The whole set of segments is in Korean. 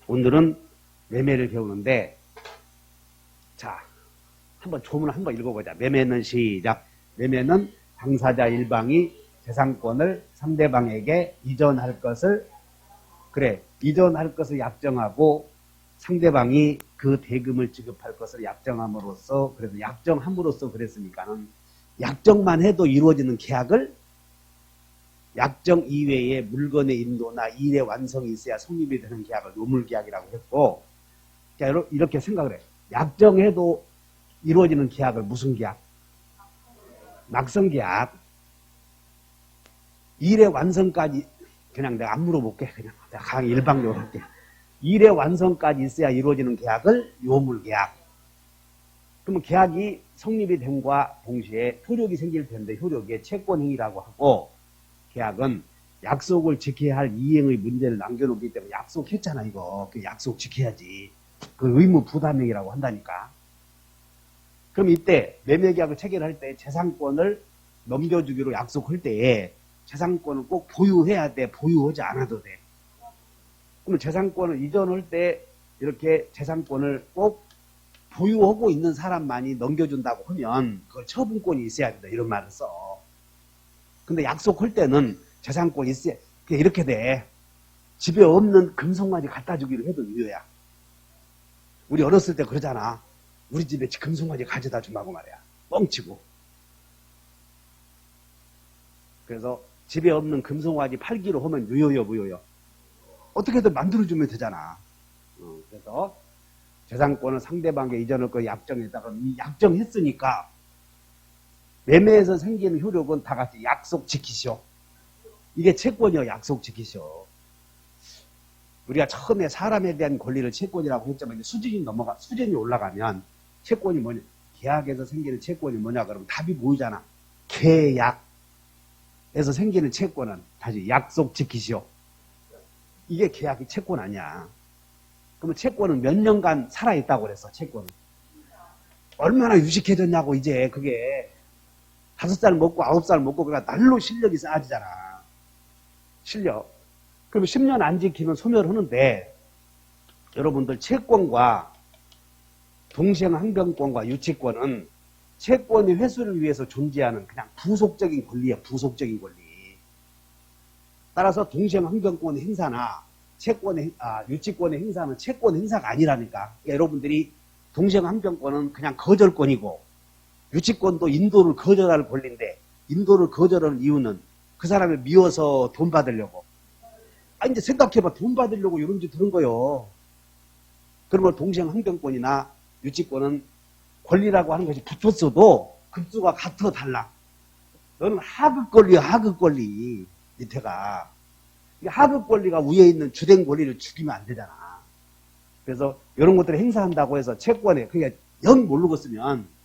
오늘은 매매를 배우는데, 자, 한번 조문 한번 읽어보자. 매매는 시작. 매매는 당사자 일방이 재산권을 상대방에게 이전할 것을, 그래, 이전할 것을 약정하고 상대방이 그 대금을 지급할 것을 약정함으로써, 그래서 약정함으로써 그랬으니까는 약정만 해도 이루어지는 계약을 약정 이외에 물건의 인도나 일의 완성이 있어야 성립이 되는 계약을 요물계약이라고 했고, 자, 이렇게 생각을 해. 약정해도 이루어지는 계약을 무슨 계약? 낙성계약. 일의 완성까지, 그냥 내가 안 물어볼게. 그냥 내가 강의 일방적으로 할게. 일의 완성까지 있어야 이루어지는 계약을 요물계약. 그러면 계약이 성립이 됨과 동시에 효력이 생길 텐데 효력에 채권행위라고 하고, 계약은 약속을 지켜야 할 이행의 문제를 남겨놓기 때문에 약속했잖아 이거. 그 약속 지켜야지. 그 의무 부담행위라고 한다니까. 그럼 이때 매매계약을 체결할 때 재산권을 넘겨주기로 약속할 때에 재산권을 꼭 보유해야 돼? 보유하지 않아도 돼? 그러면 재산권을 이전할 때 이렇게 재산권을 꼭 보유하고 있는 사람만이 넘겨준다고 하면 그걸 처분권이 있어야 된다 이런 말을 써. 근데 약속할 때는 재산권이 있어야, 이렇게 돼. 집에 없는 금송아지 갖다 주기로 해도 유효야. 우리 어렸을 때 그러잖아. 우리 집에 금송아지 가져다 주마고 말이야. 뻥치고. 그래서 집에 없는 금송아지 팔기로 하면 유효요, 무효요? 어떻게든 만들어주면 되잖아. 그래서 재산권을 상대방에게 이전할 거 약정에다가 약정했으니까 매매에서 생기는 효력은 다 같이 약속 지키시오. 이게 채권이요, 약속 지키시오. 우리가 처음에 사람에 대한 권리를 채권이라고 했지만 수준이 올라가면 채권이 뭐냐? 계약에서 생기는 채권이 뭐냐? 그러면 답이 보이잖아. 계약에서 생기는 채권은 다시 약속 지키시오. 이게 계약이 채권 아니야. 그러면 채권은 몇 년간 살아있다고 그랬어, 채권은. 얼마나 유식해졌냐고, 이제 그게. 5살 먹고 9살 먹고 그러니까 날로 실력이 쌓아지잖아. 실력. 그러면 10년 안 지키면 소멸하는데 여러분들 채권과 동생항변권과 유치권은 채권의 회수를 위해서 존재하는 그냥 부속적인 권리야. 부속적인 권리. 따라서 동생항변권의 행사나 유치권의 행사는 채권 행사가 아니라니까. 그러니까 여러분들이 동생항변권은 그냥 거절권이고 유치권도 인도를 거절할 권리인데 인도를 거절하는 이유는 그 사람을 미워서 돈 받으려고. 이제 생각해봐. 돈 받으려고 이런 짓 들은 거요. 그러면 동생항변권이나 유치권은 권리라고 하는 것이 붙었어도 급수가 같아 달라. 너는 하급 권리야, 하급 권리. 밑에가. 하급 권리가 위에 있는 주된 권리를 죽이면 안 되잖아. 그래서 이런 것들을 행사한다고 해서 채권에, 그러니까 영 모르고 쓰면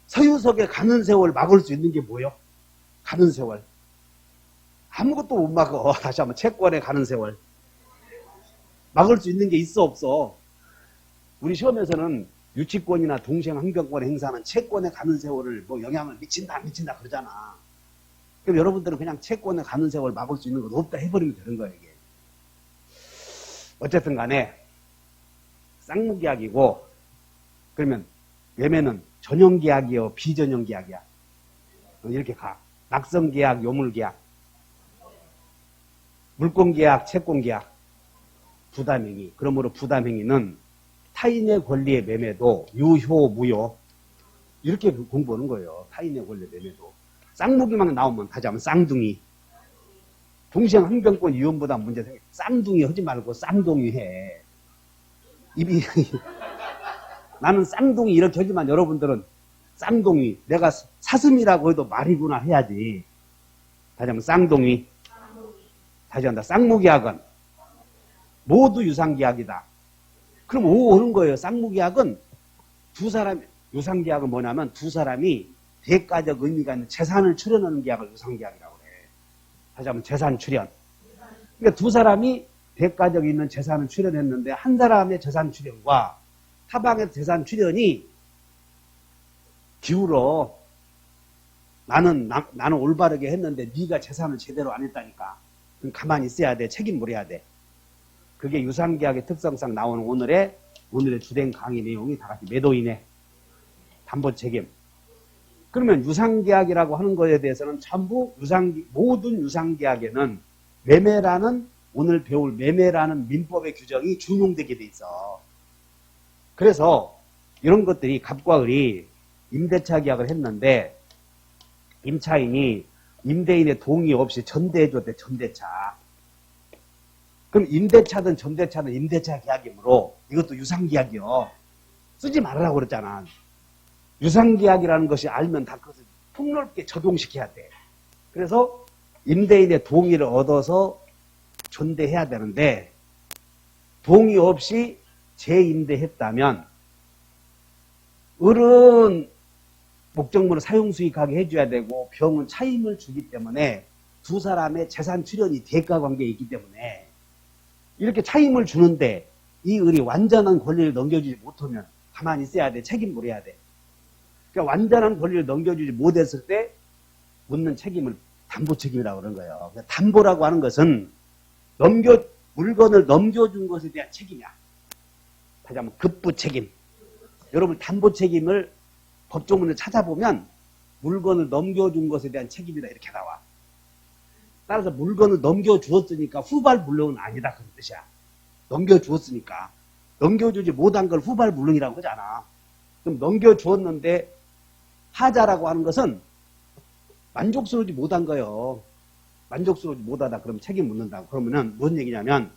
서유석에 가는 세월 막을 수 있는 게 뭐예요? 가는 세월. 아무것도 못 막어. 다시 한번 채권에 가는 세월. 막을 수 있는 게 있어, 없어? 우리 시험에서는 유치권이나 동생항변권 행사는 채권에 가는 세월을 뭐 영향을 미친다, 안 미친다 그러잖아. 그럼 여러분들은 그냥 채권에 가는 세월 막을 수 있는 건 없다 해버리면 되는 거예요, 이게. 어쨌든 간에 쌍무계약이고, 그러면 매매는 전형계약이요, 비전형계약이야? 이렇게 가. 낙성계약, 요물계약, 물권계약, 채권계약, 부담행위. 그러므로 부담행위는 타인의 권리의 매매도 유효, 무효 이렇게 공부하는 거예요. 타인의 권리의 매매도. 쌍무기만 나오면 다시 한번 쌍둥이. 동생항변권 이혼보다 문제 생겨. 쌍둥이 하지 말고 쌍둥이 해. 입이 나는 쌍둥이 이렇게 하지만 여러분들은 쌍둥이. 내가 사슴이라고 해도 말이구나 해야지. 다시 한번 쌍둥이. 다시 한다. 쌍무계약은 모두 유상계약이다. 그럼 오는 거예요. 쌍무계약은 두 사람, 유상계약은 뭐냐면 두 사람이 대가적 의미가 있는 재산을 출연하는 계약을 유상계약이라고 그래. 다시 한번 재산 출연. 그러니까 두 사람이 대가적 있는 재산을 출연했는데 한 사람의 재산 출연과 타방의 재산 출연이 기울어. 나는 올바르게 했는데 네가 재산을 제대로 안 했다니까. 그럼 가만히 있어야 돼. 책임 물어야 돼. 그게 유상계약의 특성상 나오는 오늘의 주된 강의 내용이 다 같이 매도인의 담보책임. 그러면 유상계약이라고 하는 것에 대해서는 전부 모든 유상계약에는 매매라는 오늘 배울 매매라는 민법의 규정이 준용되게 돼 있어. 그래서 이런 것들이 갑과 을이 임대차 계약을 했는데 임차인이 임대인의 동의 없이 전대해줬대. 전대차. 그럼 임대차든 전대차든 임대차 계약이므로 이것도 유상계약이요. 쓰지 말으라고 그랬잖아. 유상계약이라는 것이 알면 다 그것을 폭넓게 적용시켜야 돼. 그래서 임대인의 동의를 얻어서 전대해야 되는데 동의 없이 재임대했다면 을은 목적물을 사용수익하게 해줘야 되고 병은 차임을 주기 때문에 두 사람의 재산 출연이 대가관계에 있기 때문에 이렇게 차임을 주는데 이 을이 완전한 권리를 넘겨주지 못하면 가만히 있어야 돼. 책임 물어야 돼. 그러니까 완전한 권리를 넘겨주지 못했을 때 묻는 책임을 담보책임이라고 그러는 거예요. 그러니까 담보라고 하는 것은 물건을 넘겨준 것에 대한 책임이야. 다시 한번 급부책임. 여러분 담보책임을 법조문을 찾아보면 물건을 넘겨준 것에 대한 책임이다 이렇게 나와. 따라서 물건을 넘겨주었으니까 후발불능은 아니다 그런 뜻이야. 넘겨주었으니까. 넘겨주지 못한 걸 후발불능이라고 하잖아. 그럼 넘겨주었는데 하자라고 하는 것은 만족스러우지 못한 거예요. 만족스러우지 못하다 그러면 책임 묻는다고. 그러면은 무슨 얘기냐면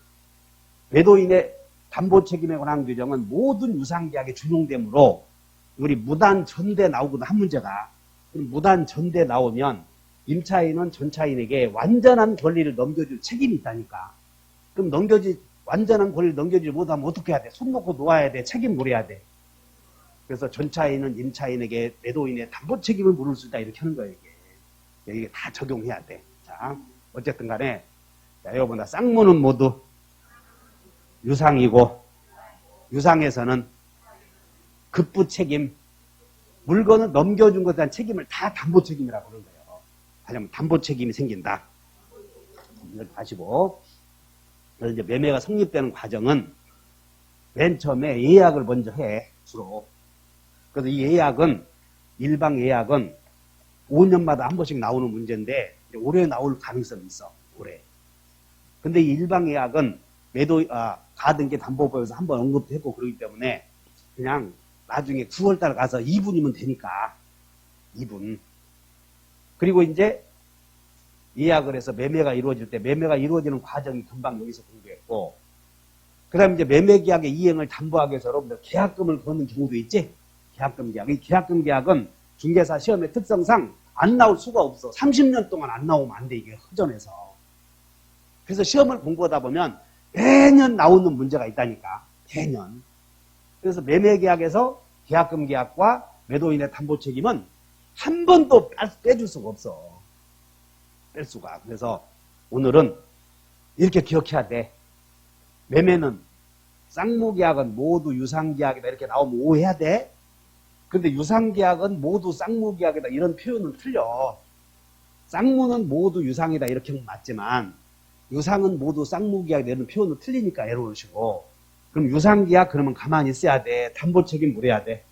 매도인의 담보책임에 관한 규정은 모든 유상계약에 준용되므로 우리 무단 전대 나오거든 한 문제가. 그럼 무단 전대 나오면 임차인은 전차인에게 완전한 권리를 넘겨줄 책임이 있다니까. 그럼 완전한 권리를 넘겨주지 못하면 어떻게 해야 돼? 손 놓고 놓아야 돼. 책임 물어야 돼. 그래서 전차인은 임차인에게 매도인의 담보 책임을 물을 수 있다 이렇게 하는 거예요. 이게 다 적용해야 돼. 자, 어쨌든 간에 자, 여러분들 쌍무는 모두 유상이고 유상에서는 급부 책임, 물건을 넘겨준 것에 대한 책임을 다 담보 책임이라고 그러는 거예요. 하자면 담보 책임이 생긴다. 이렇게 하시고 그래서 이제 매매가 성립되는 과정은 맨 처음에 예약을 먼저 해 주로. 그래서 이 예약은 일방 예약은 5년마다 한 번씩 나오는 문제인데 올해 나올 가능성이 있어. 올해. 근데 이 일방 예약은 가등기 담보법에서 한번 언급도 했고 그러기 때문에 그냥 나중에 9월달 가서 2분이면 되니까 2분. 그리고 이제 예약을 해서 매매가 이루어질 때 매매가 이루어지는 과정이 금방 여기서 공부했고 그 다음에 이제 매매계약의 이행을 담보하기 위해서 여러분들 계약금을 거는 경우도 있지. 계약금 계약. 이 계약금 계약은 중개사 시험의 특성상 안 나올 수가 없어. 30년 동안 안 나오면 안 돼. 이게 허전해서. 그래서 시험을 공부하다 보면 매년 나오는 문제가 있다니까. 매년. 그래서 매매계약에서 계약금 계약과 매도인의 담보 책임은 한 번도 빼줄 수가 없어. 뺄 수가. 그래서 오늘은 이렇게 기억해야 돼. 매매는 쌍무계약은 모두 유상계약이다 이렇게 나오면 오해해야 돼. 근데 유상계약은 모두 쌍무계약이다 이런 표현은 틀려. 쌍무는 모두 유상이다 이렇게 하면 맞지만 유상은 모두 쌍무계약이다 이런 표현은 틀리니까 애로우시고 그럼 유상계약 그러면 가만히 있어야 돼. 담보책임 물어야 돼.